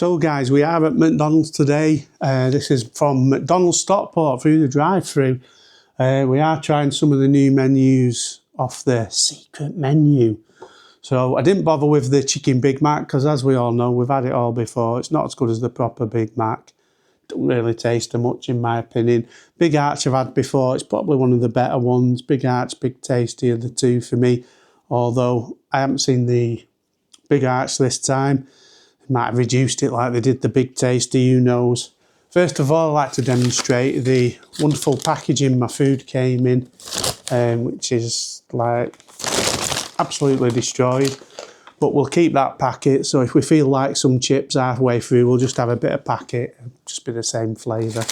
So guys, we are at McDonald's today. This is from McDonald's Stockport through the drive-thru. We are trying some of the new menus off the secret menu. So I didn't bother with the chicken Big Mac because, as we all know, we've had it all before. It's not as good as the proper Big Mac. Don't really taste much in my opinion. Big Arch I've had before. It's probably one of the better ones. Big Arch, Big Tasty are the two for me. Although I haven't seen the Big Arch this time. They might have reduced it like they did the Big Tasty, who knows. First of all, I'd like to demonstrate the wonderful packaging my food came in, which is like absolutely destroyed. But we'll keep that packet, so if we feel like some chips halfway through, we'll just have a bit of packet, just be the same flavour.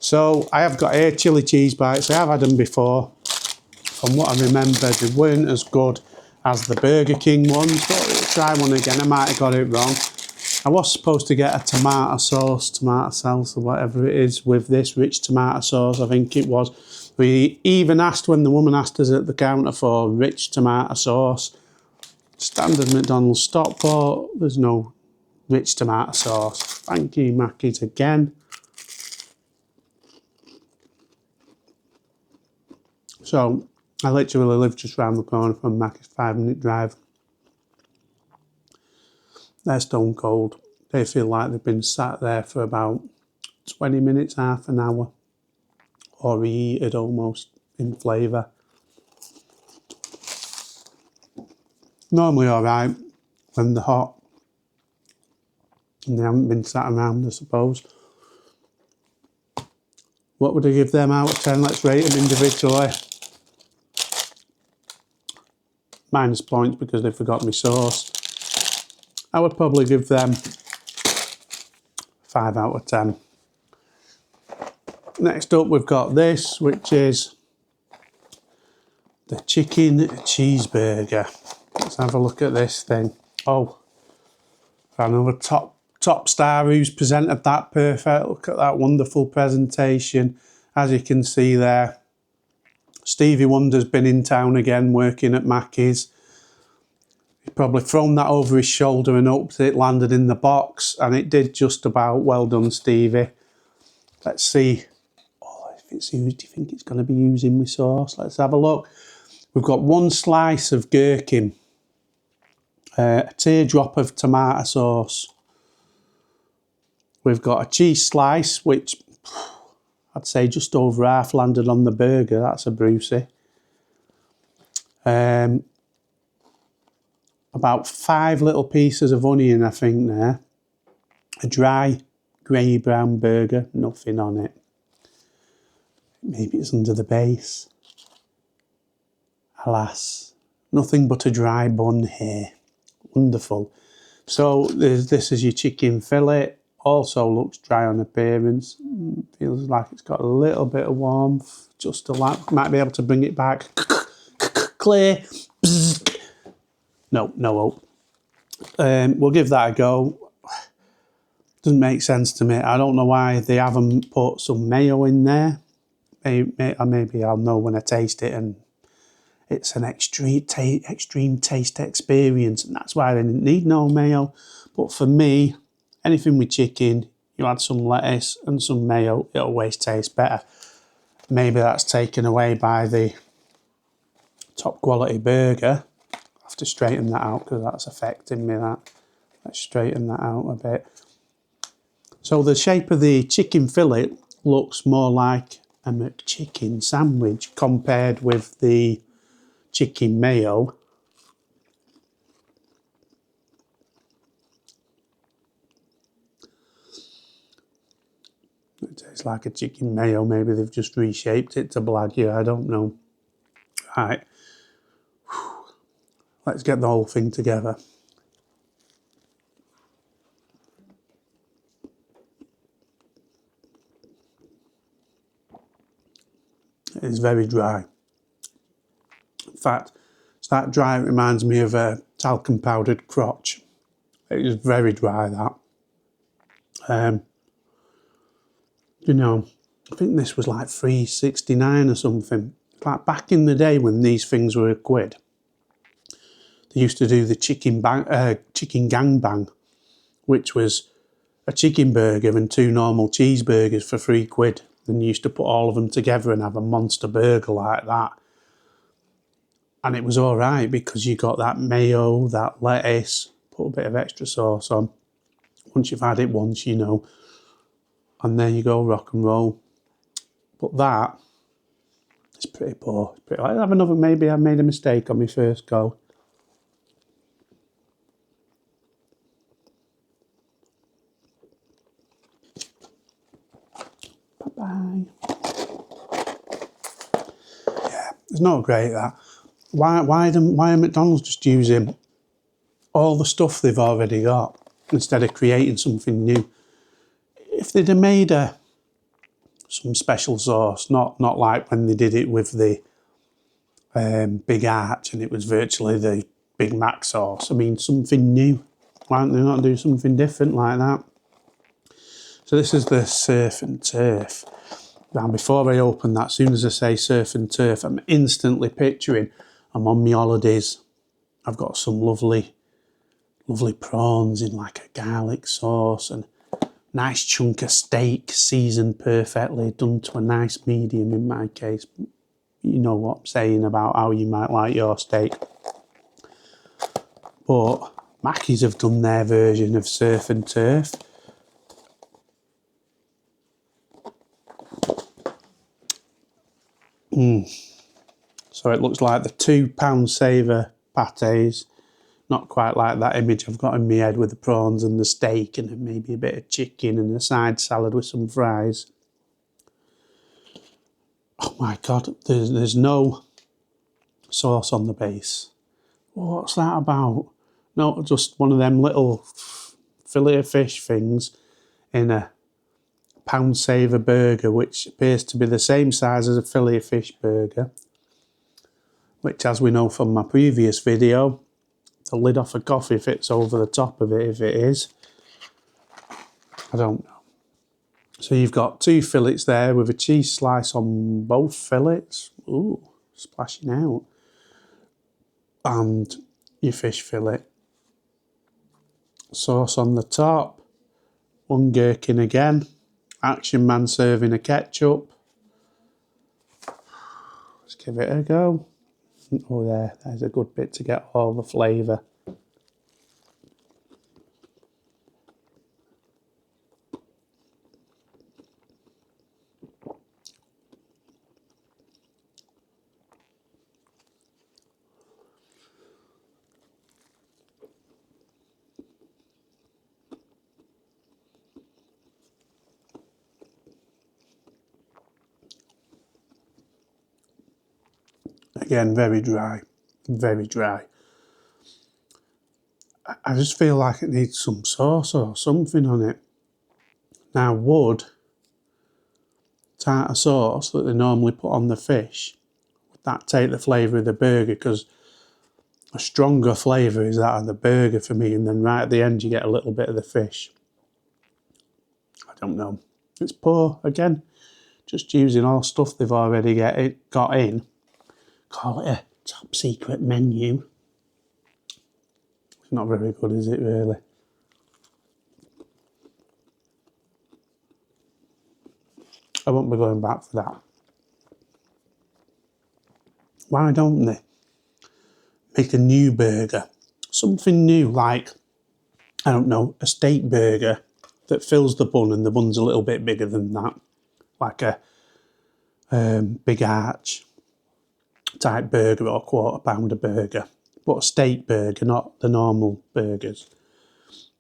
So I have got here chili cheese bites. I have had them before. From what I remember, they weren't as good as the Burger King ones, but we'll try one again. I might have got it wrong. I was supposed to get a tomato salsa, whatever it is, with this rich tomato sauce, I think it was. We even asked, when the woman asked us at the counter, for rich tomato sauce. Standard McDonald's Stockport, there's no rich tomato sauce. Thank you, Maccies, again. So, I literally live just round the corner from Maccies, 5-minute drive. They're stone cold. They feel like they've been sat there for about 20 minutes, half an hour, or reheated almost in flavour. Normally alright when they're hot and they haven't been sat around, I suppose. What would I give them out of 10? Let's rate them individually. Minus points because they forgot my sauce. I would probably give them 5 out of 10. Next up we've got this, which is the chicken cheeseburger. Let's have a look at this thing. Oh, another top star who's presented that perfect. Look at that wonderful presentation. As you can see there, Stevie Wonder's been in town again working at Maccies. He's probably thrown that over his shoulder and hoped it landed in the box, and it did just about. Well done, Stevie. Let's see. Oh, if it's used, do you think it's going to be using my sauce? Let's have a look. We've got one slice of gherkin, a teardrop of tomato sauce. We've got a cheese slice, which I'd say just over half landed on the burger. That's a Brucey. About 5 little pieces of onion, I think, there. A dry grey brown burger, nothing on it. Maybe it's under the base. Alas, nothing but a dry bun here. Wonderful. So this is your chicken fillet. Also looks dry on appearance. Feels like it's got a little bit of warmth. Just a lot. Might be able to bring it back. Clear. No hope. We'll give that a go. Doesn't make sense to me. I don't know why they haven't put some mayo in there. Maybe I'll know when I taste it, and it's an extreme taste experience, and that's why I didn't need no mayo. But for me, anything with chicken, you add some lettuce and some mayo, it always tastes better. Maybe that's taken away by the top quality burger. I have to straighten that out because that's affecting me, that. Let's straighten that out a bit. So the shape of the chicken fillet looks more like a McChicken sandwich compared with the chicken mayo. It tastes like a chicken mayo. Maybe they've just reshaped it to blag you. I don't know. Right. Let's get the whole thing together. It is very dry. In fact, it's that dry, it reminds me of a talcum powdered crotch. It is very dry, that. You know, I think this was like $3.69 or something. Like back in the day when these things were a quid. They used to do the chicken gangbang, which was a chicken burger and 2 normal cheeseburgers for £3, and you used to put all of them together and have a monster burger like that. And it was all right because you got that mayo, that lettuce, put a bit of extra sauce on. Once you've had it once, you know, and there you go, rock and roll. But that is pretty poor. It's pretty, I'll have another, maybe I made a mistake on my first go. Bye-bye. Yeah, it's not great that. Why are McDonald's just using all the stuff they've already got instead of creating something new? If they'd have made some special sauce, not like when they did it with the Big Arch and it was virtually the Big Mac sauce. I mean, something new. Why don't they not do something different like that? So this is the surf and turf. Now, before I open that, as soon as I say surf and turf, I'm instantly picturing I'm on my holidays. I've got some lovely prawns in like a garlic sauce and nice chunk of steak seasoned perfectly, done to a nice medium in my case. You know what I'm saying about how you might like your steak. But Maccies have done their version of surf and turf. So it looks like the £2 saver pâtés. Not quite like that image I've got in my head with the prawns and the steak and maybe a bit of chicken and a side salad with some fries. Oh my God, there's no sauce on the base. What's that about? No, just one of them little fillet of fish things in a pound saver burger, which appears to be the same size as a fillet of fish burger, which, as we know from my previous video, the lid off a coffee fits over the top of it if it is. I don't know. So you've got 2 fillets there with a cheese slice on both fillets. Ooh, splashing out. And your fish fillet. Sauce on the top. 1 gherkin again. Action man serving a ketchup. Let's give it a go. Oh, there's a good bit to get all the flavour. Again, very dry, very dry. I just feel like it needs some sauce or something on it. Now, would tartar sauce that they normally put on the fish, would that take the flavour of the burger? Because a stronger flavour is that of the burger for me, and then right at the end you get a little bit of the fish. I don't know. It's poor, again, just using all stuff they've already got in. Call it a top secret menu. It's not very good, is it, really? I won't be going back for that. Why don't they make a new burger? Something new, like, I don't know, a steak burger that fills the bun and the bun's a little bit bigger than that. Like a Big Arch type burger or £1/4 pounder burger. But a steak burger, not the normal burgers.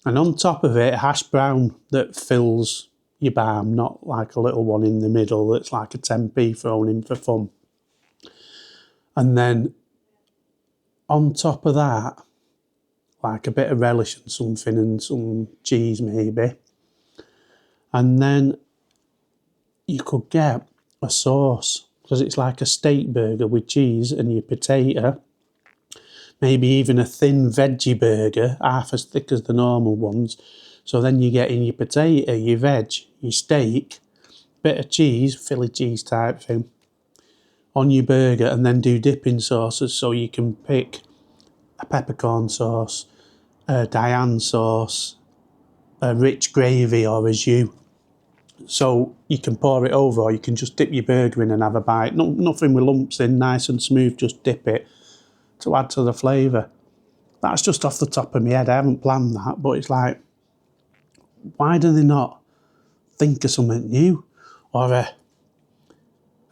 And on top of it, a hash brown that fills your barm, not like a little one in the middle that's like a 10p thrown in for fun. And then on top of that, like a bit of relish and something and some cheese maybe. And then you could get a sauce, because it's like a steak burger with cheese and your potato. Maybe even a thin veggie burger, half as thick as the normal ones. So then you get in your potato, your veg, your steak, bit of cheese, Philly cheese type thing, on your burger, and then do dipping sauces. So you can pick a peppercorn sauce, a Diane sauce, a rich gravy or a jus. So you can pour it over, or you can just dip your burger in and have a bite. Nothing with lumps in, nice and smooth, just dip it to add to the flavour. That's just off the top of my head, I haven't planned that, but it's like, why do they not think of something new? Or a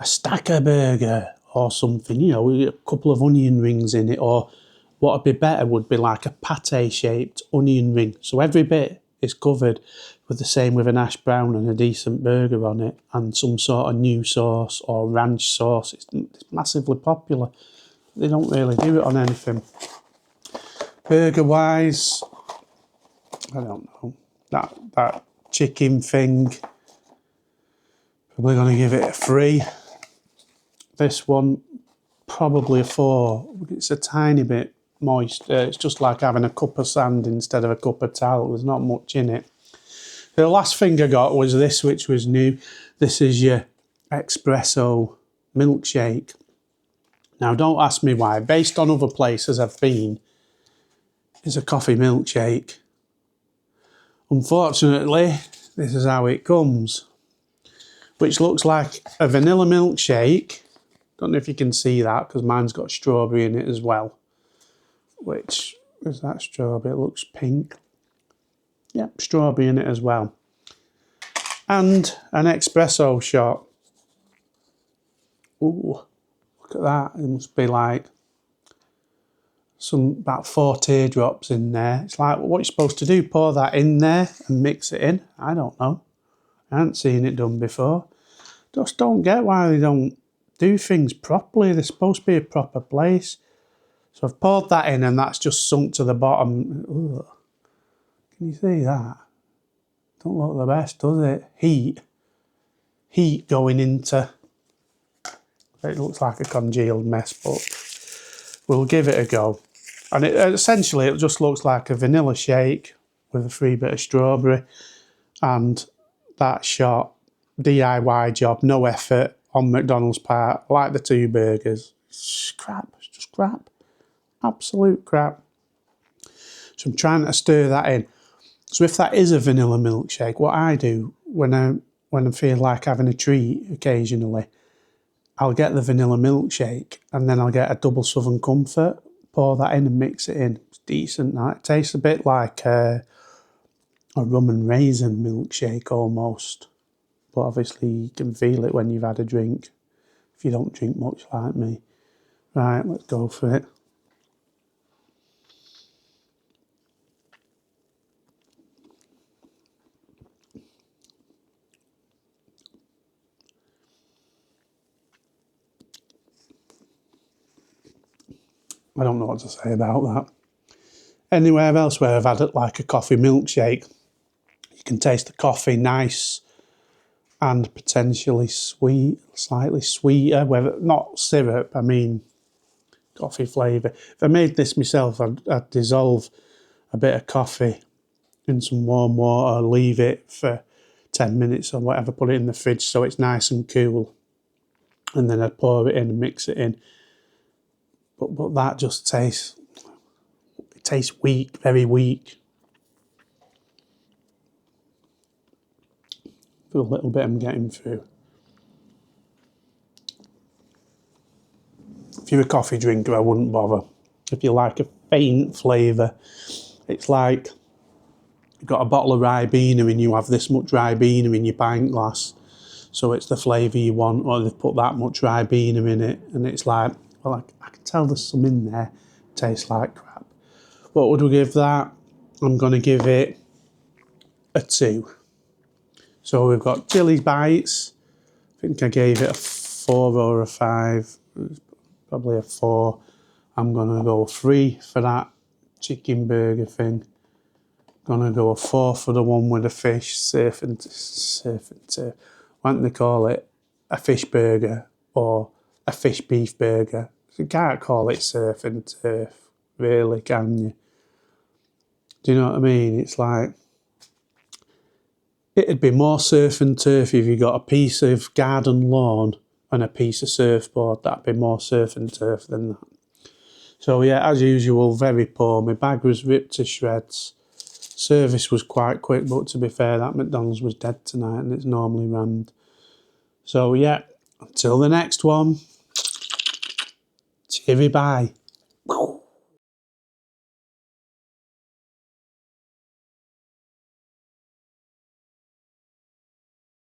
stacker burger or something, you know, with a couple of onion rings in it, or what would be better would be like a pate shaped onion ring. So every bit is covered with the same, with an hash brown and a decent burger on it and some sort of new sauce or ranch sauce. It's massively popular. They don't really do it on anything. Burger wise, I don't know. That chicken thing, probably going to give it a 3. This one, probably a 4. It's a tiny bit moist. It's just like having a cup of sand instead of a cup of towel. There's not much in it. The last thing I got was this, which was new. This is your expresso milkshake. Now, don't ask me why. Based on other places I've been, it's a coffee milkshake. Unfortunately, this is how it comes, which looks like a vanilla milkshake. Don't know if you can see that because mine's got strawberry in it as well. Which is that strawberry? It looks pink. Yep, strawberry in it as well. And an espresso shot. Ooh, look at that. It must be like about 4 teardrops in there. It's like, what you're supposed to do, pour that in there and mix it in? I don't know. I haven't seen it done before. Just don't get why they don't do things properly. They're supposed to be a proper place. So I've poured that in and that's just sunk to the bottom. Ugh. Can you see that? Don't look the best, does it? Heat going into... It looks like a congealed mess, but we'll give it a go. And essentially it just looks like a vanilla shake with a free bit of strawberry and that shot. DIY job, no effort on McDonald's part. I like the 2 burgers. It's crap, it's just crap. Absolute crap. So I'm trying to stir that in. So if that is a vanilla milkshake, what I do when I feel like having a treat occasionally, I'll get the vanilla milkshake and then I'll get a double Southern Comfort, pour that in and mix it in. It's decent. That. It tastes a bit like a rum and raisin milkshake almost. But obviously you can feel it when you've had a drink, if you don't drink much like me. Right, let's go for it. I don't know what to say about that. Anywhere else where I've had it like a coffee milkshake, you can taste the coffee nice and potentially sweet, slightly sweeter, whether not syrup, I mean coffee flavour. If I made this myself, I'd dissolve a bit of coffee in some warm water, leave it for 10 minutes or whatever, put it in the fridge so it's nice and cool, and then I'd pour it in and mix it in. But that just tastes weak, very weak. For the little bit I'm getting through. If you're a coffee drinker, I wouldn't bother. If you like a faint flavour, it's like you've got a bottle of Ribena and you have this much Ribena in your pint glass. So it's the flavour you want, or they've put that much Ribena in it, and it's like, well, I can tell there's some in there. It tastes like crap. What would we give that? I'm going to give it a 2. So we've got chili bites. I think I gave it a 4 or a 5. Probably a 4. I'm going to go 3 for that chicken burger thing. Gonna go a 4 for the one with the fish, surf and turf. Why don't they call it a fish burger or a fish beef burger? You can't call it surf and turf, really, can you? Do you know what I mean? It's like, it'd be more surf and turf if you got a piece of garden lawn and a piece of surfboard. That'd be more surf and turf than that. So yeah, as usual, very poor. My bag was ripped to shreds. Service was quite quick, but to be fair, that McDonald's was dead tonight and it's normally rammed. So yeah, until the next one, cheery bye.